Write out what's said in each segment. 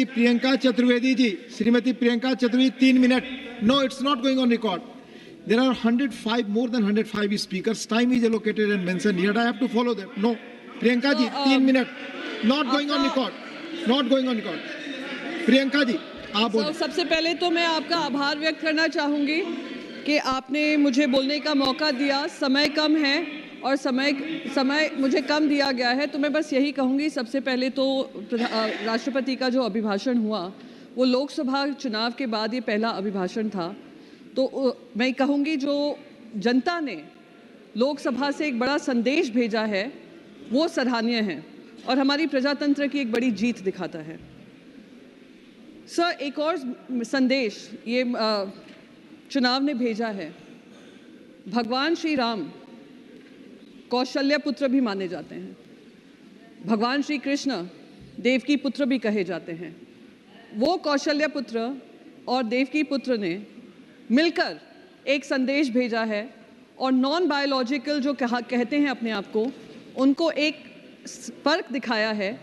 Priyanka Chaturvedi ji, Srimati Priyanka Chaturvedi, 3 minutes. No, it's not going on record. There are 105, more than 105 speakers. Time is allocated and mentioned here. I have to follow that. No, Priyanka ji, 3 minutes. Not going on record. Not going on record. Priyanka ji, आप बोलिए। सबसे पहले तो मैं आपका आभार व्यक्त करना चाहूँगी कि आपने मुझे बोलने का मौका दिया। समय कम है और समय मुझे कम दिया गया है, तो मैं बस यही कहूँगी। सबसे पहले तो राष्ट्रपति का जो अभिभाषण हुआ वो लोकसभा चुनाव के बाद ये पहला अभिभाषण था, तो मैं कहूँगी जो जनता ने लोकसभा से एक बड़ा संदेश भेजा है वो सराहनीय है और हमारी प्रजातंत्र की एक बड़ी जीत दिखाता है। सर, एक और संदेश ये चुनाव ने भेजा है। भगवान श्री राम कौशल्य पुत्र भी माने जाते हैं, भगवान श्री कृष्ण देवकी पुत्र भी कहे जाते हैं। वो कौशल्य पुत्र और देवकी पुत्र ने मिलकर एक संदेश भेजा है और नॉन बायोलॉजिकल जो कहते हैं अपने आप को, उनको एक फर्क दिखाया है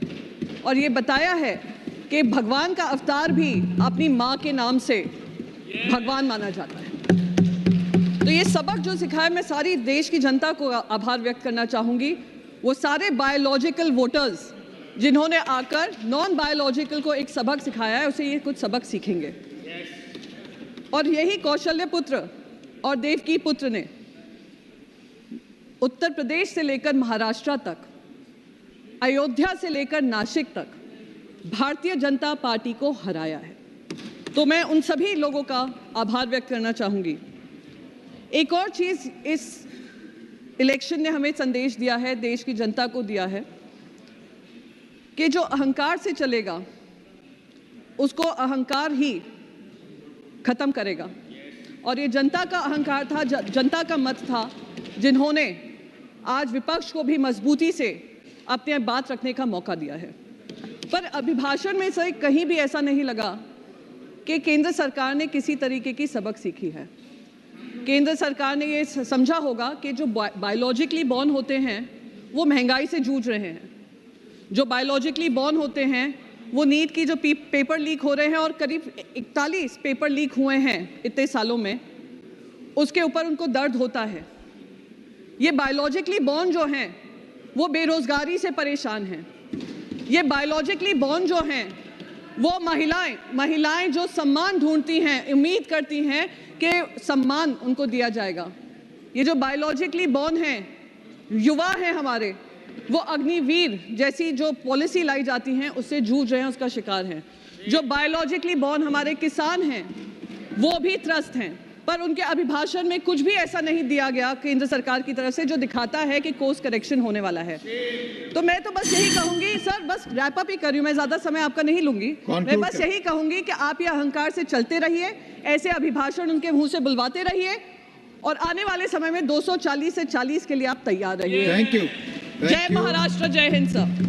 और ये बताया है कि भगवान का अवतार भी अपनी माँ के नाम से भगवान माना जाता है। तो ये सबक जो सिखाया, मैं सारी देश की जनता को आभार व्यक्त करना चाहूँगी। वो सारे बायोलॉजिकल वोटर्स जिन्होंने आकर नॉन बायोलॉजिकल को एक सबक सिखाया है, उसे ये कुछ सबक सीखेंगे। और यही कौशल्य पुत्र और देवकी पुत्र ने उत्तर प्रदेश से लेकर महाराष्ट्र तक, अयोध्या से लेकर नासिक तक भारतीय जनता पार्टी को हराया है। तो मैं उन सभी लोगों का आभार व्यक्त करना चाहूँगी। एक और चीज़ इस इलेक्शन ने हमें संदेश दिया है, देश की जनता को दिया है कि जो अहंकार से चलेगा उसको अहंकार ही खत्म करेगा। और ये जनता का अहंकार था, जनता का मत था, जिन्होंने आज विपक्ष को भी मजबूती से अपने बात रखने का मौका दिया है। पर अभिभाषण में से कहीं भी ऐसा नहीं लगा कि केंद्र सरकार ने किसी तरीके की सबक सीखी है। केंद्र सरकार ने ये समझा होगा कि जो बायोलॉजिकली बॉर्न होते हैं वो महंगाई से जूझ रहे हैं, जो बायोलॉजिकली बॉर्न होते हैं वो नीट की जो पेपर लीक हो रहे हैं और करीब 41 पेपर लीक हुए हैं इतने सालों में, उसके ऊपर उनको दर्द होता है। ये बायोलॉजिकली बॉर्न जो हैं वो बेरोजगारी से परेशान हैं। ये बायोलॉजिकली बॉर्न जो हैं वो महिलाएं जो सम्मान ढूंढती हैं, उम्मीद करती हैं कि सम्मान उनको दिया जाएगा। ये जो बायोलॉजिकली बॉर्न हैं, युवा हैं हमारे, वो अग्निवीर जैसी जो पॉलिसी लाई जाती हैं उससे जूझ रहे हैं, उसका शिकार हैं। जो बायोलॉजिकली बॉर्न हमारे किसान हैं वो भी त्रस्त हैं। पर उनके अभिभाषण में कुछ भी ऐसा नहीं दिया गया केंद्र सरकार की तरफ से जो दिखाता है कि कोर्स करेक्शन होने वाला है। तो मैं तो बस यही कहूंगी, सर बस रैप अप ही कर रही हूं, मैं ज्यादा समय आपका नहीं लूंगी। मैं बस यही कहूंगी कि आप ये अहंकार से चलते रहिए, ऐसे अभिभाषण उनके मुंह से बुलवाते रहिए और आने वाले समय में 240 से 40 के लिए आप तैयार रहिए। Thank you. जय महाराष्ट्र, जय हिंद सर।